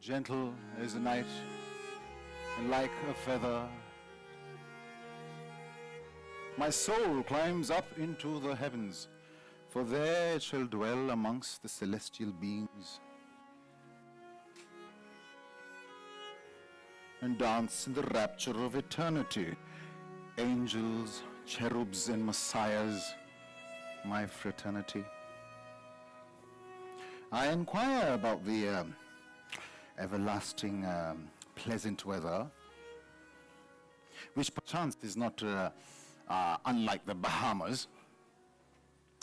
Gentle as the night, and like a feather, my soul climbs up into the heavens, for there it shall dwell amongst the celestial beings, and dance in the rapture of eternity. Angels, cherubs, and messiahs, my fraternity. I inquire about the everlasting pleasant weather, which perchance is not unlike the Bahamas.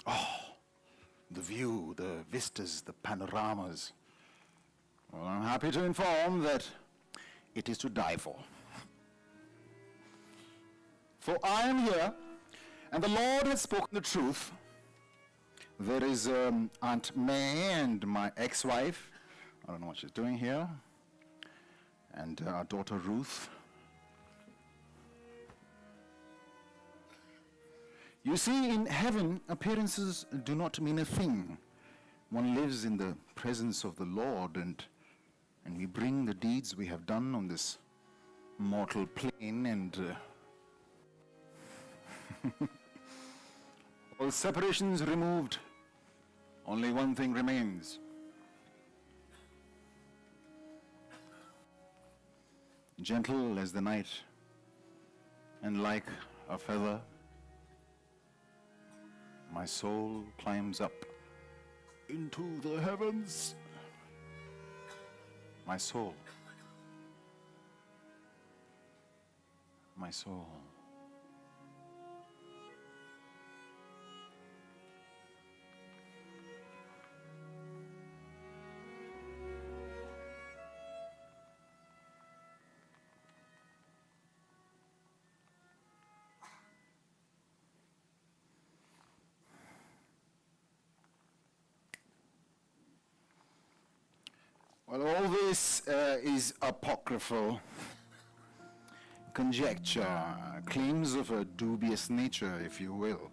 Oh, the view, the vistas, the panoramas. Well, I'm happy to inform that it is to die for. For I am here, and the Lord has spoken the truth. There is Aunt May and my ex-wife. I don't know what she's doing here. And our daughter Ruth. You see, in heaven, appearances do not mean a thing. One lives in the presence of the Lord, and we bring the deeds we have done on this mortal plane, and all separations removed, only one thing remains. Gentle as the night, and like a feather, my soul climbs up into the heavens. My soul. My soul. Well, all this is apocryphal conjecture, claims of a dubious nature, if you will.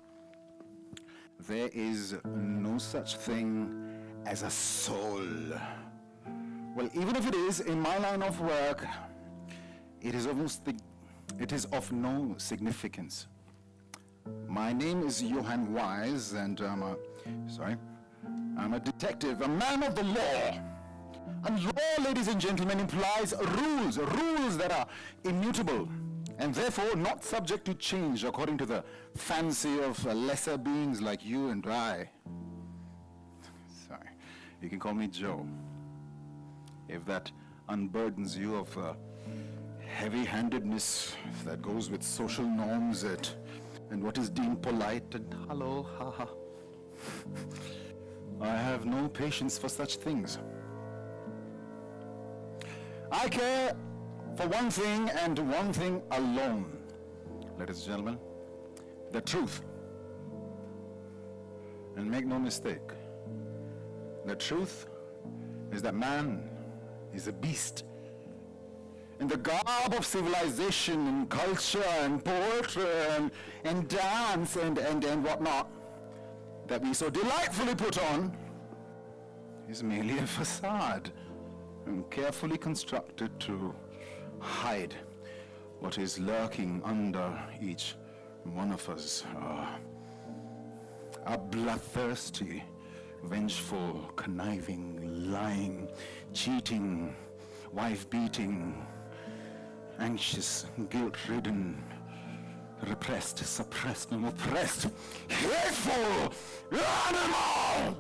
There is no such thing as a soul. Well, even if it is, in my line of work, it is of no significance. My name is Johann Wise, and I'm a detective, a man of the law. And law, ladies and gentlemen, implies rules that are immutable and therefore not subject to change according to the fancy of lesser beings like you and I. Sorry, you can call me Joe, if that unburdens you of heavy-handedness that goes with social norms and what is deemed polite and hello, haha. I have no patience for such things. I care for one thing and one thing alone, ladies and gentlemen, the truth. And make no mistake, the truth is that man is a beast. In the garb of civilization and culture and poetry and dance and whatnot that we so delightfully put on is merely a facade, and carefully constructed to hide what is lurking under each one of us. A bloodthirsty, vengeful, conniving, lying, cheating, wife-beating, anxious, guilt-ridden, repressed, suppressed, and oppressed, hateful animal!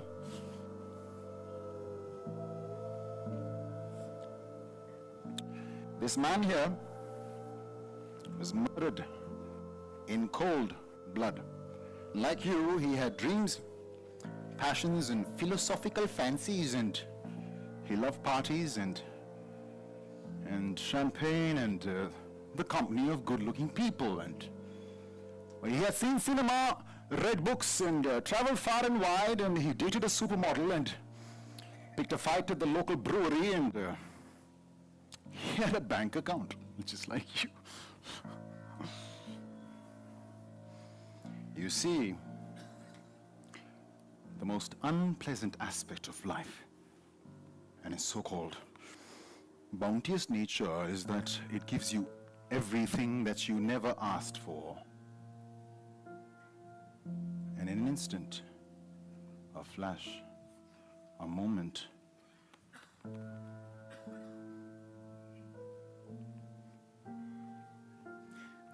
This man here was murdered in cold blood. Like you, he had dreams, passions, and philosophical fancies, and he loved parties and champagne and the company of good-looking people. And well, he had seen cinema, read books, and traveled far and wide, and he dated a supermodel and picked a fight at the local brewery, and he had a bank account, just like you. You see, the most unpleasant aspect of life, and its so-called Bounteous nature is that it gives you everything that you never asked for. And in an instant, a flash, a moment,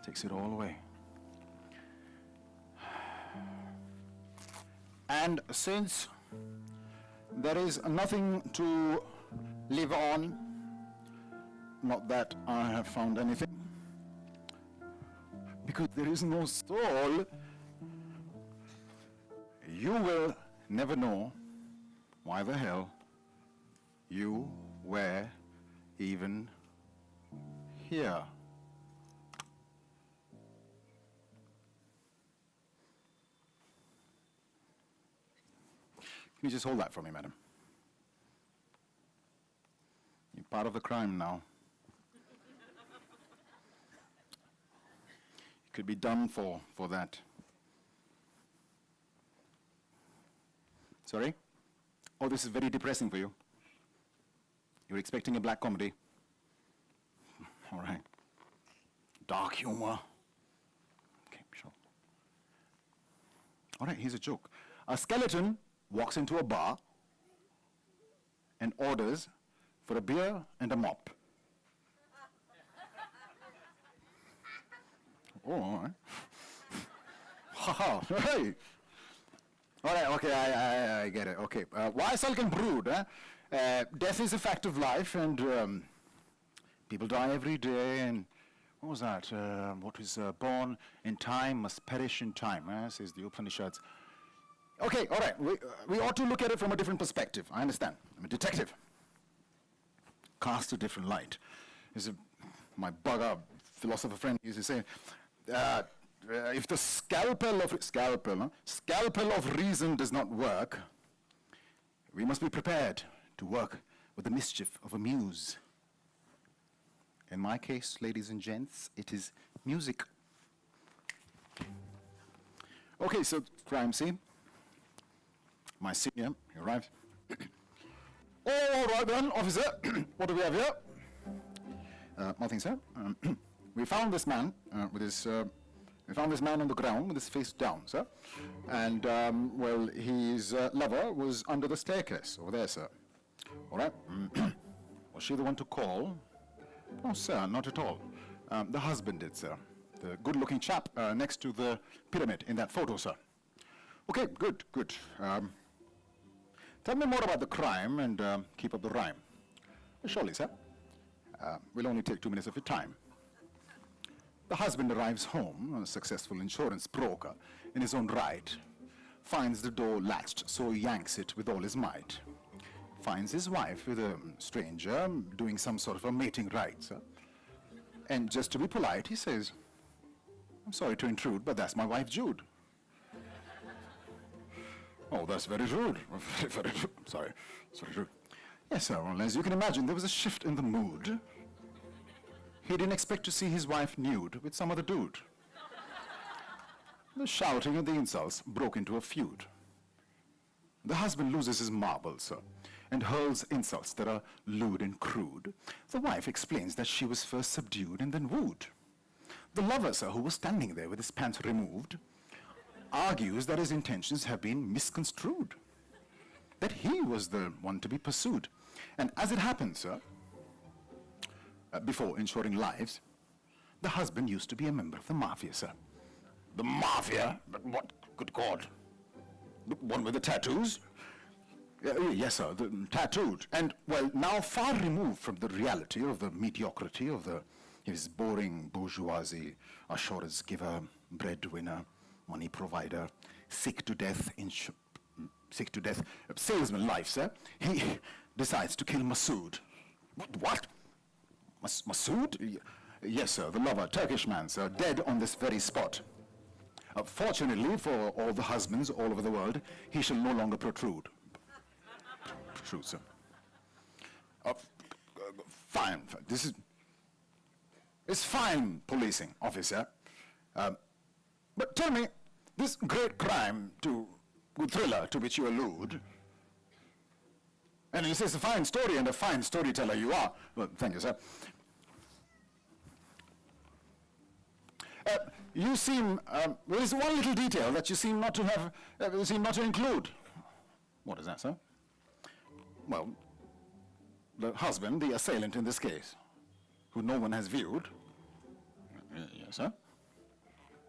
takes it all away. And since there is nothing to live on, not that I have found anything, because there is no soul, you will never know why the hell you were even here. Can you just hold that for me, madam? You're part of the crime now. You could be done for that. Sorry? Oh, this is very depressing for you. You're expecting a black comedy. All right. Dark humor. Okay, sure. All right, here's a joke. A skeleton walks into a bar and orders for a beer and a mop. Oh, all right. Ha hey. All right, okay, I get it. Okay, why sulk and brood? Death is a fact of life, and people die every day. And what was that? What was born in time must perish in time, says the Upanishads. Okay, all right. We ought to look at it from a different perspective. I understand. I'm a detective. Cast a different light. My bugger philosopher friend used to say, if the scalpel of reason does not work, we must be prepared to work with the mischief of a muse. In my case, ladies and gents, it is music. Okay, so crime scene. My senior, he arrived. All right then, officer, what do we have here? Nothing, sir. We found this man with his. We found this man on the ground with his face down, sir. And well, his lover was under the staircase over there, sir. All right. Was she the one to call? No, sir, not at all. The husband did, sir. The good-looking chap next to the pyramid in that photo, sir. Okay, good, good. Tell me more about the crime and keep up the rhyme. Surely, sir. We'll only take 2 minutes of your time. The husband arrives home, a successful insurance broker, in his own right. Finds the door latched, so he yanks it with all his might. Finds his wife with a stranger doing some sort of a mating rite, sir. And just to be polite, he says, "I'm sorry to intrude, but that's my wife, Jude." Oh, that's very rude. Very rude. Sorry. Sorry, rude. Yes, sir. Well, as you can imagine, there was a shift in the mood. He didn't expect to see his wife nude with some other dude. The shouting and the insults broke into a feud. The husband loses his marbles, sir, and hurls insults that are lewd and crude. The wife explains that she was first subdued and then wooed. The lover, sir, who was standing there with his pants removed, argues that his intentions have been misconstrued, that he was the one to be pursued. And as it happens, sir, before ensuring lives, the husband used to be a member of the mafia, sir. The mafia? But what? Good God. The one with the tattoos? Yes, sir, the tattooed. And, well, now far removed from the reality of the mediocrity of his boring bourgeoisie, assurance giver, breadwinner, money provider, sick to death salesman life, sir. He decides to kill Masood. What? Masood? Yes, sir, the lover, Turkish man, sir, dead on this very spot. Fortunately for all the husbands all over the world, he shall no longer protrude. Protrude, sir. Fine. It's fine policing, officer. But tell me, this great crime, good thriller to which you allude, And he says, a fine story and a fine storyteller you are. Well, thank you, sir. You seem, there is one little detail that you seem not to have, seem not to include. What is that, sir? Well, the husband, the assailant in this case, who no one has viewed. Yes, sir.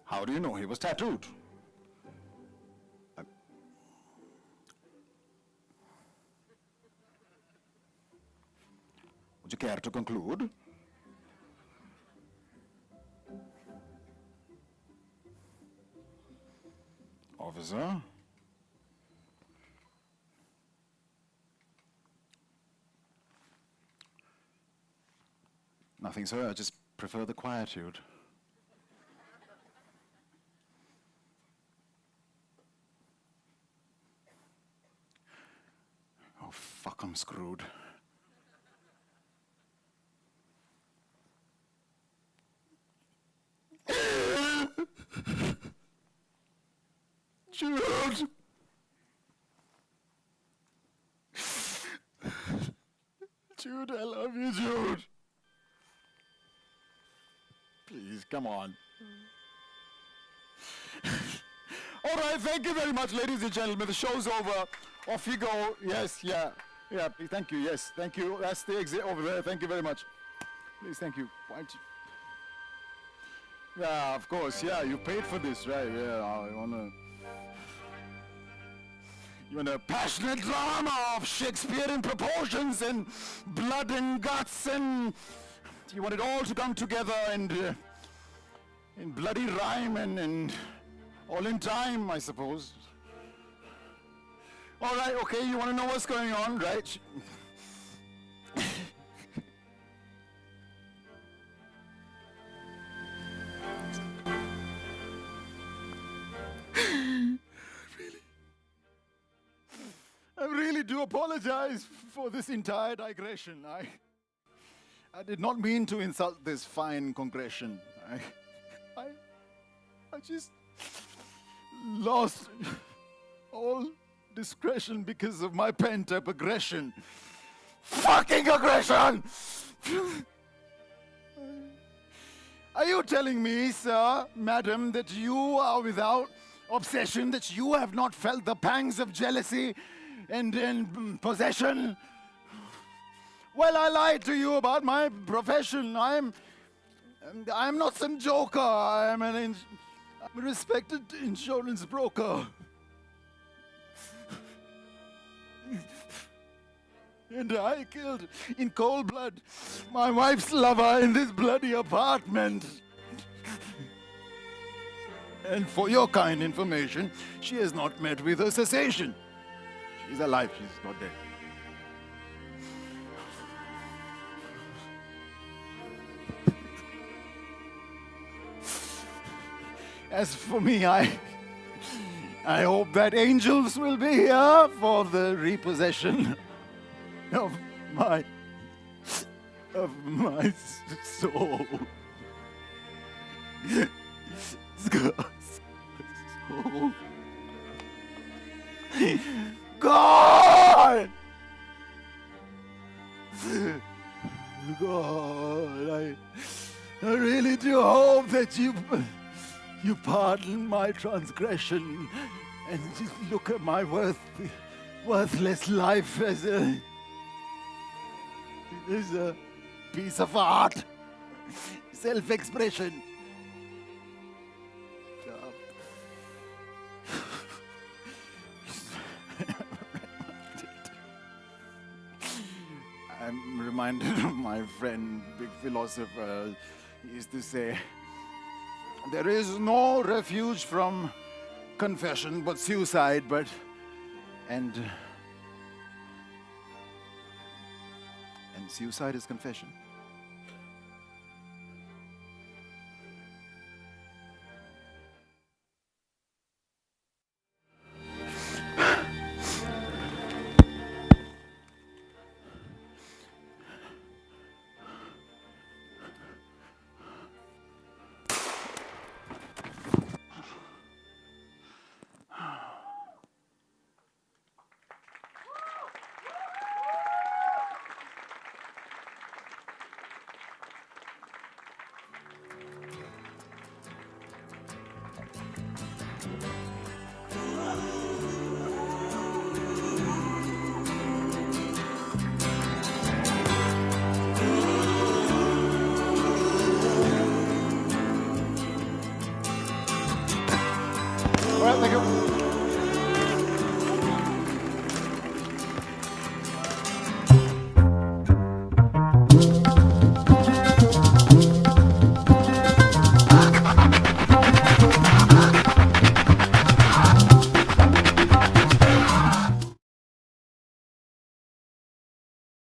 How do you know he was tattooed? Would you care to conclude? Officer? Nothing, sir. I just prefer the quietude. Oh, fuck, I'm screwed. Jude! Jude, I love you, Jude. Please, come on. All right, thank you very much, ladies and gentlemen. The show's over. Off you go. Yes, yeah. Yeah, thank you, yes. Thank you. That's the exit over there. Thank you very much. Please, thank you. Yeah, of course. Yeah, you paid for this, right? Yeah, you want a passionate drama of Shakespearean proportions and blood and guts, and you want it all to come together and in bloody rhyme and all in time, I suppose. All right, okay, you want to know what's going on, right? I really do apologize for this entire digression. I did not mean to insult this fine congregation. I just lost all discretion because of my pent-up aggression. Fucking aggression! Are you telling me, sir, madam, that you are without obsession, that you have not felt the pangs of jealousy and possession? Well, I lied to you about my profession. I'm not some joker. I'm a respected insurance broker. And I killed in cold blood my wife's lover in this bloody apartment. And for your kind information, she has not met with a cessation. She's alive, she's not dead. As for me, I hope that angels will be here for the repossession of my soul. Soul. God! God, I really do hope that you pardon my transgression and just look at my worthless life as a piece of art, self-expression. I'm reminded of my friend, big philosopher, he used to say, there is no refuge from confession but suicide, and suicide is confession.